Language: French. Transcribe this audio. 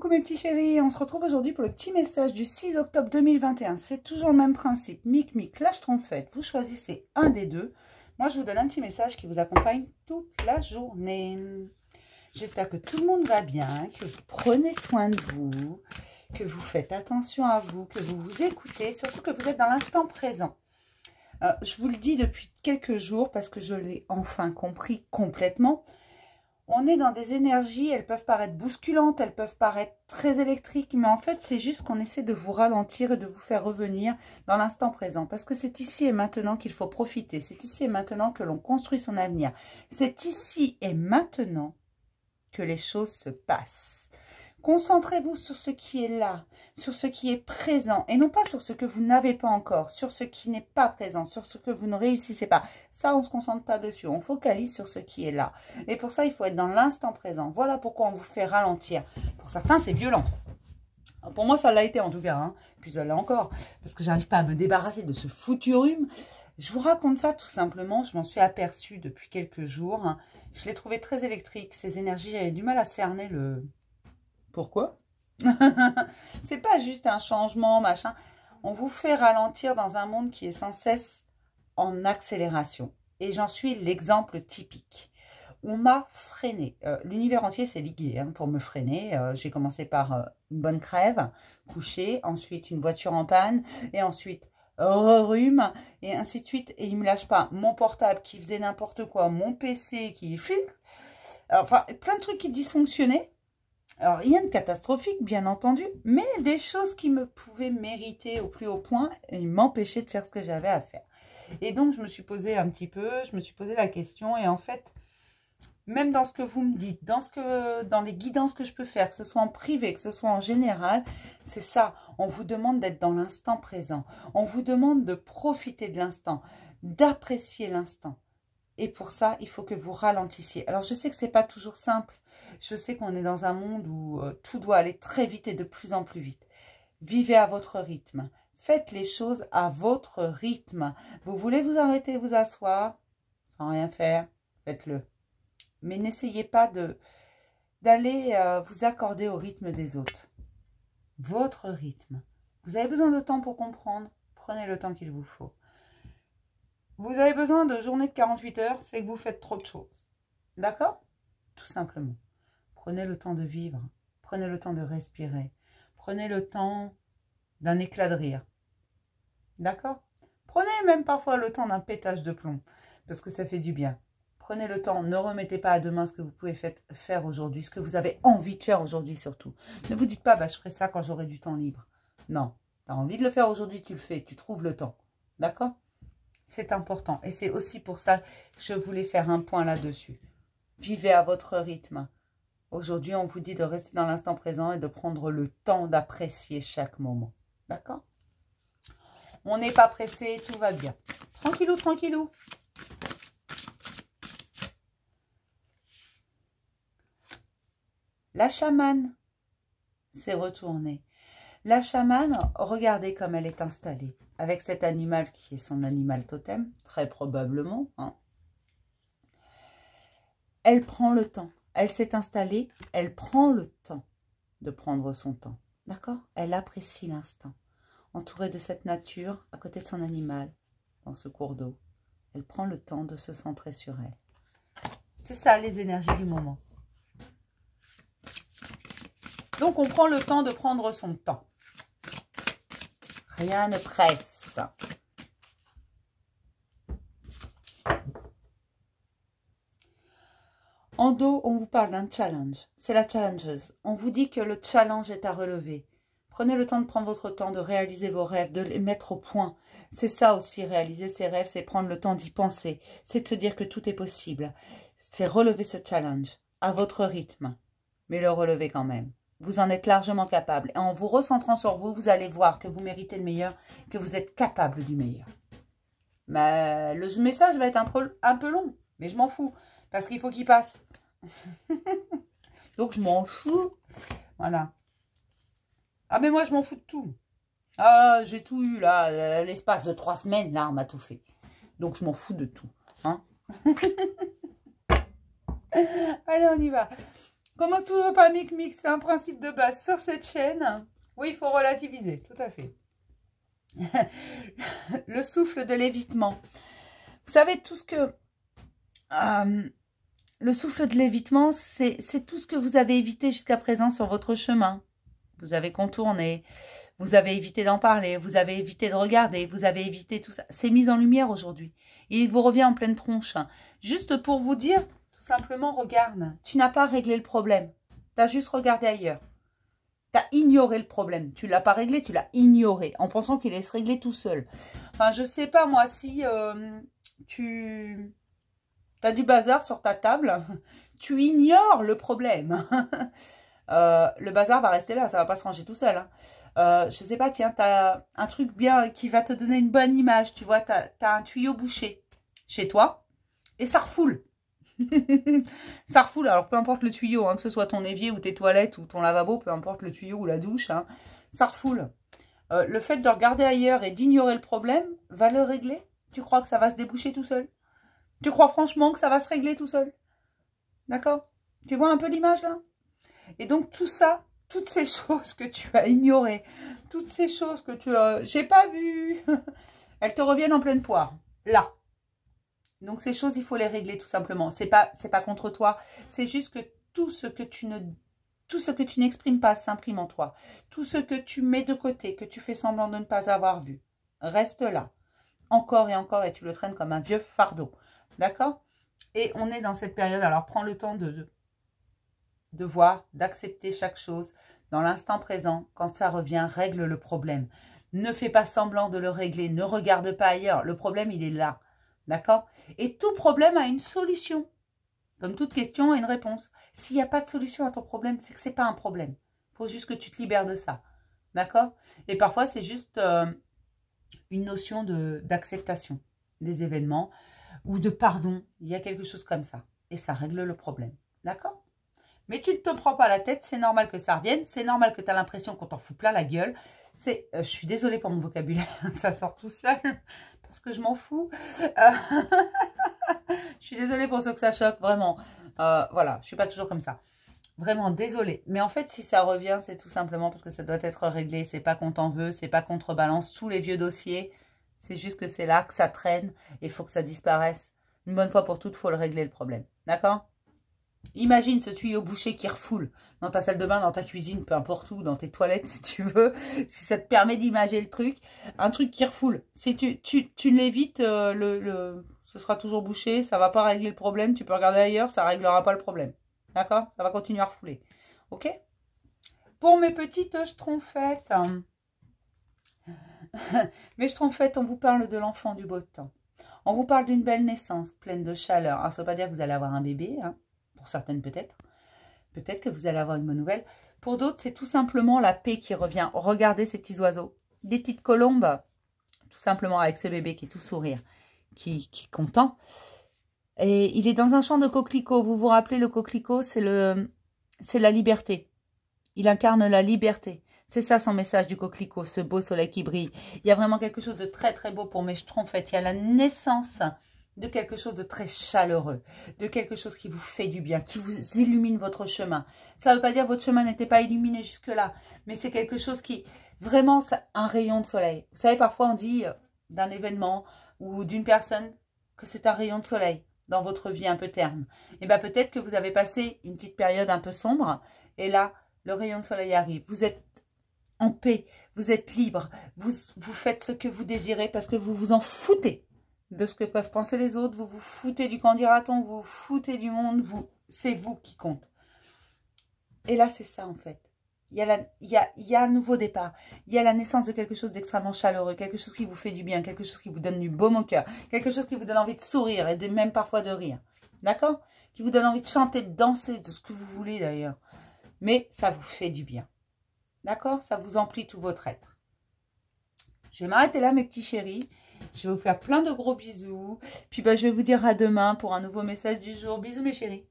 Coucou mes petits chéris, on se retrouve aujourd'hui pour le petit message du 6 octobre 2021. C'est toujours le même principe, mic, lâche trompette, vous choisissez un des deux. Moi je vous donne un petit message qui vous accompagne toute la journée. J'espère que tout le monde va bien, que vous prenez soin de vous, que vous faites attention à vous, que vous vous écoutez, surtout que vous êtes dans l'instant présent. Je vous le dis depuis quelques jours parce que je l'ai enfin compris complètement. On est dans des énergies, elles peuvent paraître bousculantes, elles peuvent paraître très électriques, mais en fait, c'est juste qu'on essaie de vous ralentir et de vous faire revenir dans l'instant présent. Parce que c'est ici et maintenant qu'il faut profiter. C'est ici et maintenant que l'on construit son avenir. C'est ici et maintenant que les choses se passent. Concentrez-vous sur ce qui est là, sur ce qui est présent, et non pas sur ce que vous n'avez pas encore, sur ce qui n'est pas présent, sur ce que vous ne réussissez pas. Ça, on ne se concentre pas dessus, on focalise sur ce qui est là. Et pour ça, il faut être dans l'instant présent. Voilà pourquoi on vous fait ralentir. Pour certains, c'est violent. Pour moi, ça l'a été en tout cas, hein. Puis ça l'est encore, parce que j'arrive pas à me débarrasser de ce foutu rhume. Je vous raconte ça tout simplement, je m'en suis aperçue depuis quelques jours. Hein. Je l'ai trouvé très électrique, ces énergies, j'avais du mal à cerner le... Pourquoi? C'est pas juste un changement, machin. On vous fait ralentir dans un monde qui est sans cesse en accélération. Et j'en suis l'exemple typique. On m'a freiné. L'univers entier s'est ligué hein, pour me freiner. J'ai commencé par une bonne crève, coucher, ensuite une voiture en panne, et ensuite rhume, et ainsi de suite. Et il ne me lâche pas. Mon portable qui faisait n'importe quoi, mon PC qui... Enfin, plein de trucs qui dysfonctionnaient. Alors, rien de catastrophique, bien entendu, mais des choses qui me pouvaient mériter au plus haut point et m'empêcher de faire ce que j'avais à faire. Et donc, je me suis posé un petit peu, je me suis posé la question, et en fait, même dans ce que vous me dites, dans les guidances que je peux faire, que ce soit en privé, que ce soit en général, c'est ça. On vous demande d'être dans l'instant présent. On vous demande de profiter de l'instant, d'apprécier l'instant. Et pour ça, il faut que vous ralentissiez. Alors, je sais que ce n'est pas toujours simple. Je sais qu'on est dans un monde où tout doit aller très vite et de plus en plus vite. Vivez à votre rythme. Faites les choses à votre rythme. Vous voulez vous arrêter, vous asseoir, sans rien faire, faites-le. Mais n'essayez pas d'aller vous accorder au rythme des autres. Votre rythme. Vous avez besoin de temps pour comprendre. Prenez le temps qu'il vous faut. Vous avez besoin de journée de 48 heures, c'est que vous faites trop de choses. D'accord? Tout simplement. Prenez le temps de vivre. Prenez le temps de respirer. Prenez le temps d'un éclat de rire. D'accord? Prenez même parfois le temps d'un pétage de plomb, parce que ça fait du bien. Prenez le temps, ne remettez pas à demain ce que vous pouvez faire aujourd'hui, ce que vous avez envie de faire aujourd'hui surtout. Ne vous dites pas, bah, je ferai ça quand j'aurai du temps libre. Non, tu as envie de le faire aujourd'hui, tu le fais, tu trouves le temps. D'accord? C'est important. Et c'est aussi pour ça que je voulais faire un point là-dessus. Vivez à votre rythme. Aujourd'hui, on vous dit de rester dans l'instant présent et de prendre le temps d'apprécier chaque moment. D'accord? On n'est pas pressé, tout va bien. Tranquillou, tranquillou. La chamane s'est retournée. La chamane, regardez comme elle est installée. Avec cet animal qui est son animal totem, très probablement. Hein. Elle prend le temps. Elle s'est installée, elle prend le temps de prendre son temps. D'accord? Elle apprécie l'instant. Entourée de cette nature, à côté de son animal, dans ce cours d'eau. Elle prend le temps de se centrer sur elle. C'est ça, les énergies du moment. Donc, on prend le temps de prendre son temps. Rien ne presse. En dos, on vous parle d'un challenge. C'est la challengeuse. On vous dit que le challenge est à relever. Prenez le temps de prendre votre temps, de réaliser vos rêves, de les mettre au point. C'est ça aussi, réaliser ses rêves, c'est prendre le temps d'y penser. C'est de se dire que tout est possible. C'est relever ce challenge à votre rythme. Mais le relever quand même. Vous en êtes largement capable. Et en vous recentrant sur vous, vous allez voir que vous méritez le meilleur, que vous êtes capable du meilleur. Mais le message va être un peu long, mais je m'en fous. Parce qu'il faut qu'il passe. Donc, je m'en fous. Voilà. Ah, mais moi, je m'en fous de tout. Ah, j'ai tout eu, là. L'espace de 3 semaines, là, on m'a tout fait. Donc, je m'en fous de tout. Hein. Allez, on y va. Commence toujours par mic-mic, c'est un principe de base sur cette chaîne. Oui, il faut relativiser, tout à fait. Le souffle de l'évitement. Vous savez, tout ce que... le souffle de l'évitement, c'est tout ce que vous avez évité jusqu'à présent sur votre chemin. Vous avez contourné, vous avez évité d'en parler, vous avez évité de regarder, vous avez évité tout ça. C'est mis en lumière aujourd'hui. Et il vous revient en pleine tronche. Juste pour vous dire, tout simplement, regarde, tu n'as pas réglé le problème. Tu as juste regardé ailleurs. Tu as ignoré le problème. Tu ne l'as pas réglé, tu l'as ignoré en pensant qu'il allait se régler tout seul. Enfin, je ne sais pas, moi, si tu as du bazar sur ta table, tu ignores le problème. Le bazar va rester là, ça va pas se ranger tout seul. Hein. Je sais pas, tiens, tu as un truc bien qui va te donner une bonne image. Tu vois, tu as un tuyau bouché chez toi et ça refoule. Ça refoule, alors peu importe le tuyau, hein, que ce soit ton évier ou tes toilettes ou ton lavabo, peu importe le tuyau ou la douche, hein, ça refoule. Le fait de regarder ailleurs et d'ignorer le problème va le régler. Tu crois que ça va se déboucher tout seul? Tu crois franchement que ça va se régler tout seul? D'accord? Tu vois un peu l'image là? Et donc tout ça, toutes ces choses que tu as ignorées, toutes ces choses que tu as... J'ai pas vu. Elles te reviennent en pleine poire. Là. Donc ces choses, il faut les régler tout simplement. C'est pas contre toi. C'est juste que tout ce que tu n'exprimes pas s'imprime en toi. Tout ce que tu mets de côté, que tu fais semblant de ne pas avoir vu, reste là. Encore et encore, et tu le traînes comme un vieux fardeau. D'accord? Et on est dans cette période, alors prends le temps de voir, d'accepter chaque chose dans l'instant présent. Quand ça revient, règle le problème. Ne fais pas semblant de le régler, ne regarde pas ailleurs. Le problème, il est là. D'accord? Et tout problème a une solution. Comme toute question a une réponse. S'il n'y a pas de solution à ton problème, c'est que ce n'est pas un problème. Il faut juste que tu te libères de ça. D'accord? Et parfois, c'est juste une notion d'acceptation des événements ou de pardon. Il y a quelque chose comme ça. Et ça règle le problème. D'accord? Mais tu ne te prends pas la tête, c'est normal que ça revienne, c'est normal que tu as l'impression qu'on t'en fout plein la gueule. Je suis désolée pour mon vocabulaire, ça sort tout seul, parce que je m'en fous. Je suis désolée pour ceux que ça choque, vraiment. Voilà, je ne suis pas toujours comme ça. Vraiment, désolée. Mais en fait, si ça revient, c'est tout simplement parce que ça doit être réglé. C'est pas qu'on t'en veut, c'est pas qu'on te rebalance tous les vieux dossiers. C'est juste que c'est là que ça traîne et il faut que ça disparaisse. Une bonne fois pour toutes, il faut le régler le problème. D'accord ? Imagine ce tuyau bouché qui refoule dans ta salle de bain, dans ta cuisine, peu importe où, dans tes toilettes si tu veux, si ça te permet d'imager le truc, un truc qui refoule. Si tu l'évites, ce sera toujours bouché, ça ne va pas régler le problème, tu peux regarder ailleurs, ça ne réglera pas le problème. D'accord? Ça va continuer à refouler. Ok? Pour mes petites schtroumpfettes, mes schtroumpfettes, on vous parle de l'enfant du beau temps. On vous parle d'une belle naissance, pleine de chaleur. Alors, ça ne veut pas dire que vous allez avoir un bébé, hein. Pour certaines peut-être. Peut-être que vous allez avoir une bonne nouvelle. Pour d'autres, c'est tout simplement la paix qui revient. Regardez ces petits oiseaux. Des petites colombes. Tout simplement avec ce bébé qui est tout sourire. Qui est content. Et il est dans un champ de coquelicots. Vous vous rappelez, le coquelicot, c'est la liberté. Il incarne la liberté. C'est ça son message du coquelicot, ce beau soleil qui brille. Il y a vraiment quelque chose de très très beau pour mes schtroumpfettes. Il y a la naissance de quelque chose de très chaleureux, de quelque chose qui vous fait du bien, qui vous illumine votre chemin. Ça ne veut pas dire que votre chemin n'était pas illuminé jusque-là, mais c'est quelque chose qui, vraiment, un rayon de soleil. Vous savez, parfois on dit d'un événement ou d'une personne que c'est un rayon de soleil dans votre vie un peu terne. Et bien peut-être que vous avez passé une petite période un peu sombre, et là, le rayon de soleil arrive. Vous êtes en paix, vous êtes libre, vous faites ce que vous désirez parce que vous vous en foutez de ce que peuvent penser les autres, vous vous foutez du qu'en dira-t-on, vous vous foutez du monde, c'est vous qui compte. Et là, c'est ça en fait. Il y a un nouveau départ, il y a la naissance de quelque chose d'extrêmement chaleureux, quelque chose qui vous fait du bien, quelque chose qui vous donne du baume au cœur, quelque chose qui vous donne envie de sourire et même parfois de rire. D'accord? Qui vous donne envie de chanter, de danser, de ce que vous voulez d'ailleurs. Mais ça vous fait du bien. D'accord? Ça vous emplit tout votre être. Je vais m'arrêter là, mes petits chéris. Je vais vous faire plein de gros bisous. Puis je vais vous dire à demain pour un nouveau message du jour. Bisous, mes chéris.